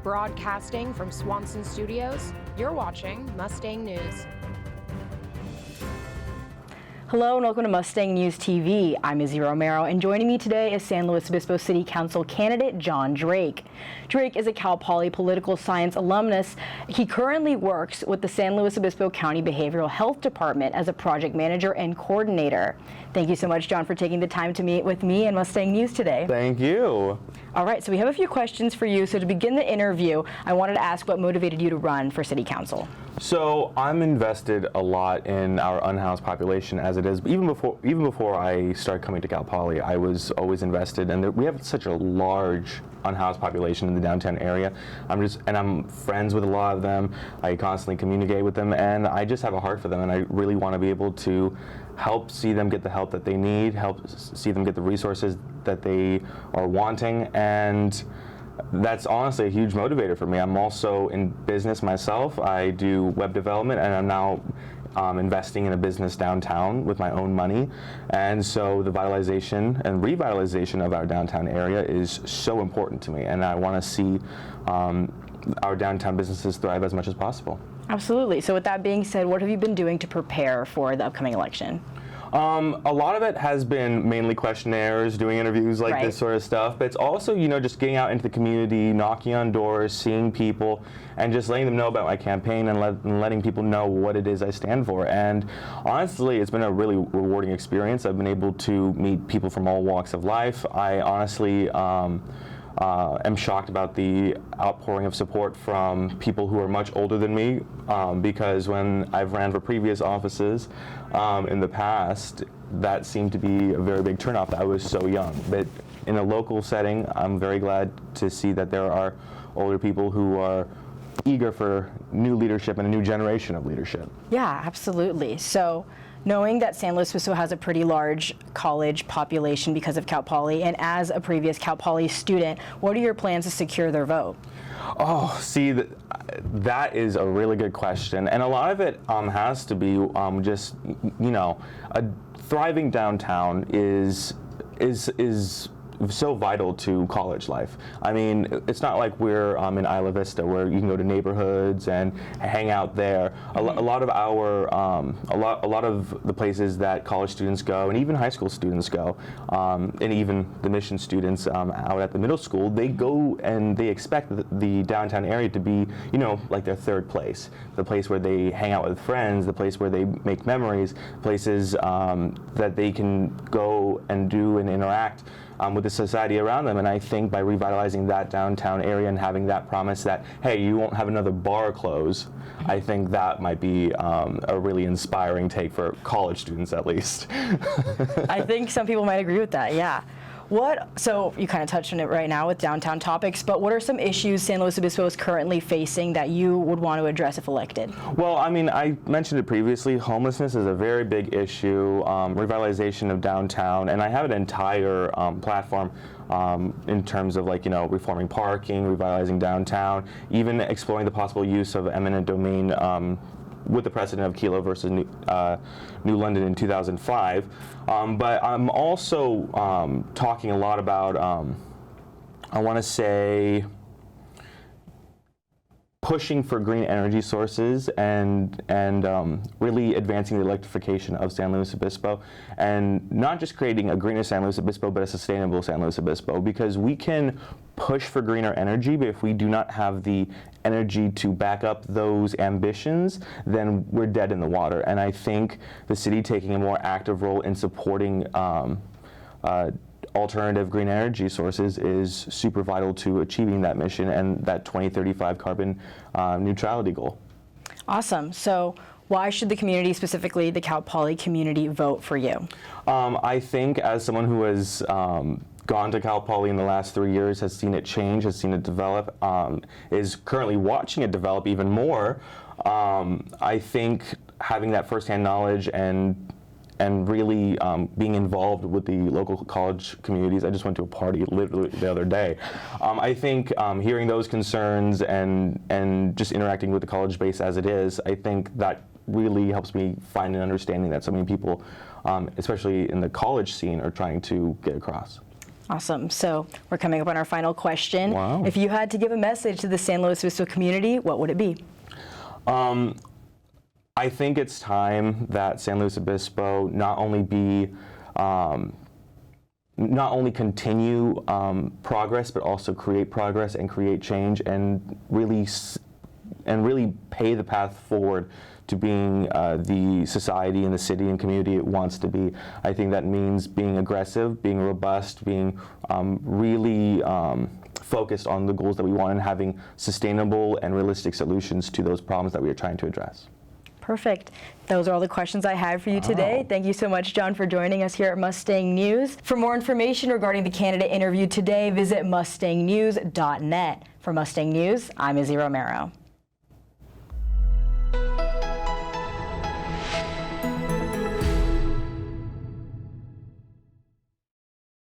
Broadcasting from Swanson Studios, you're watching Mustang News. Hello and welcome to Mustang News TV. I'm Izzy Romero, and joining me today is San Luis Obispo City Council candidate John Drake. Drake is a Cal Poly political science alumnus. He currently works with the San Luis Obispo County Behavioral Health Department as a project manager and coordinator. Thank you so much, John, for taking the time to meet with me and Mustang News today. Thank you. All right, so we have a few questions for you. So to begin the interview, I wanted to ask what motivated you to run for City Council. So I'm invested a lot in our unhoused population as it is. Even before I started coming to Cal Poly, I was always invested, and we have such a large unhoused population in the downtown area. I'm friends with a lot of them. I constantly communicate with them, and I just have a heart for them, and I really want to be able to help see them get the help that they need, help see them get the resources that they are wanting, and that's honestly a huge motivator for me. I'm also in business myself. I do web development, and I'm now investing in a business downtown with my own money. And so the vitalization and revitalization of our downtown area is so important to me, and I want to see our downtown businesses thrive as much as possible. Absolutely. So with that being said, what have you been doing to prepare for the upcoming election? A lot of it has been mainly questionnaires, doing interviews like this sort of stuff, but it's also, just getting out into the community, knocking on doors, seeing people, and just letting them know about my campaign and letting people know what it is I stand for. And honestly, it's been a really rewarding experience. I've been able to meet people from all walks of life. I honestly am shocked about the outpouring of support from people who are much older than me, because when I've ran for previous offices in the past, that seemed to be a very big turnoff. I was so young. But in a local setting, I'm very glad to see that there are older people who are eager for new leadership and a new generation of leadership. Yeah, absolutely. So knowing that San Luis Obispo has a pretty large college population because of Cal Poly, and as a previous Cal Poly student, what are your plans to secure their vote? Oh, see, that is a really good question, and a lot of it has to be just, a thriving downtown is so vital to college life. I mean, it's not like we're in Isla Vista where you can go to neighborhoods and hang out there. A lot of the places that college students go, and even high school students go, and even the mission students out at the middle school, they go and they expect the downtown area to be, like their third place, the place where they hang out with friends, the place where they make memories, places that they can go and do and interact with the society around them. And I think by revitalizing that downtown area and having that promise that, hey, you won't have another bar close, I think that might be a really inspiring take for college students, at least. I think some people might agree with that, yeah. So you kind of touched on it right now with downtown topics, but what are some issues San Luis Obispo is currently facing that you would want to address if elected? Well, I mean, I mentioned it previously, homelessness is a very big issue, revitalization of downtown, and I have an entire platform in terms of reforming parking, revitalizing downtown, even exploring the possible use of eminent domain with the precedent of Kelo versus New London in 2005. But I'm also talking a lot about, I want to say, pushing for green energy sources and really advancing the electrification of San Luis Obispo, and not just creating a greener San Luis Obispo, but a sustainable San Luis Obispo, because we can push for greener energy, but if we do not have the energy to back up those ambitions, then we're dead in the water. And I think the city taking a more active role in supporting alternative green energy sources is super vital to achieving that mission and that 2035 carbon neutrality goal. Awesome. So why should the community, specifically the Cal Poly community, vote for you? I think as someone who has gone to Cal Poly in the last 3 years, has seen it change, has seen it develop, is currently watching it develop even more, I think having that firsthand knowledge and really being involved with the local college communities. I just went to a party literally the other day. I think hearing those concerns and just interacting with the college base as it is, I think that really helps me find an understanding that so many people, especially in the college scene, are trying to get across. Awesome. So we're coming up on our final question. Wow. If you had to give a message to the San Luis Obispo community, what would it be? I think it's time that San Luis Obispo not only continue progress, but also create progress and create change, and really pay the path forward to being the society and the city and community it wants to be. I think that means being aggressive, being robust, being really focused on the goals that we want, and having sustainable and realistic solutions to those problems that we are trying to address. Perfect. Those are all the questions I had for you today. Thank you so much, John, for joining us here at Mustang News. For more information regarding the candidate interview today, visit mustangnews.net. For Mustang News, I'm Izzy Romero.